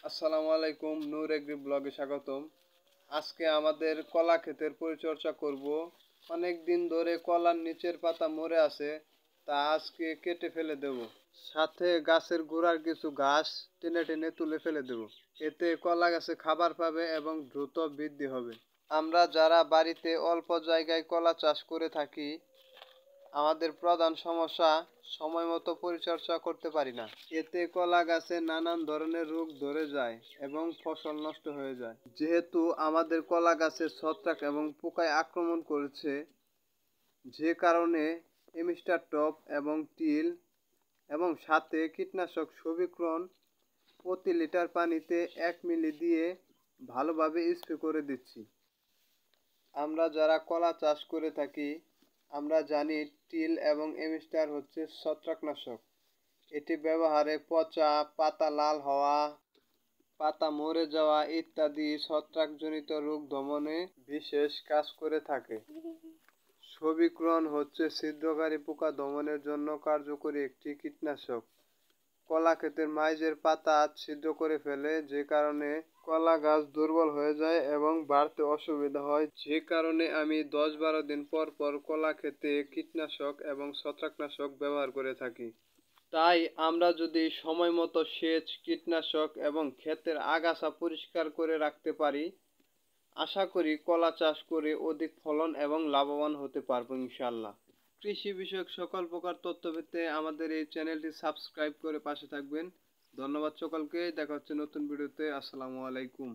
আসসালামু আলাইকুম, নূর এগ্রি ব্লগে স্বাগতম। আজকে আমাদের কলা ক্ষেতের পরিচর্যা করব। অনেক দিন ধরে কলার নিচের পাতা মরে আছে, তা আজকে কেটে ফেলে দেব। সাথে গাছের গোড়ার কিছু ঘাস টেনে টেনে তুলে ফেলে দেব। এতে কলা গাছে খাবার পাবে এবং দ্রুত বৃদ্ধি হবে। আমরা যারা বাড়িতে অল্প জায়গায় কলা চাষ করে থাকি, আমাদের প্রধান সমস্যা সময় মতো পরিচর্যা করতে পারি না। এতে কলা গাছে নানান ধরনের রোগ ধরে যায় এবং ফসল নষ্ট হয়ে যায়। যেহেতু আমাদের কলা গাছে ছত্রাক এবং পোকায় আক্রমণ করেছে, যে কারণে এমিস্টার টপ এবং টিল এবং সাথে কীটনাশক সবিক্রন প্রতি লিটার পানিতে 1 মিলি দিয়ে ভালোভাবে স্প্রে করে দিচ্ছি। আমরা যারা কলা চাষ করে থাকি, আমরা জানি টিল এবং এমিস্টার হচ্ছে ছত্রাকনাশক। এটি ব্যবহারে পচা, পাতা লাল হওয়া, পাতা মরে যাওয়া ইত্যাদি ছত্রাকজনিত রোগ দমনে বিশেষ কাজ করে থাকে। সবিক্রন হচ্ছে ছিদ্রকারী পোকা দমনের জন্য কার্যকরী একটি কীটনাশক। কলা ক্ষেতের মাঝের পাতা ছিদ্র করে ফেলে, যে কারণে কলা গাছ দুর্বল হয়ে যায় এবং বাড়তে অসুবিধা হয়। যে কারণে আমি 10-12 দিন পর পর কলা ক্ষেতে কীটনাশক এবং ছত্রাকনাশক ব্যবহার করে থাকি। তাই আমরা যদি সময় মতো সেচ, কীটনাশক এবং ক্ষেতের আগাছা পরিষ্কার করে রাখতে পারি, আশা করি কলা চাষ করে অধিক ফলন এবং লাভবান হতে পারবো ইনশাআল্লাহ। কৃষি বিষয়ক সকল প্রকার তথ্য পেতে আমাদের এই চ্যানেলটি সাবস্ক্রাইব করে পাশে থাকবেন। ধন্যবাদ সকলকে। দেখা হচ্ছে নতুন ভিডিওতে। আসসালামু আলাইকুম।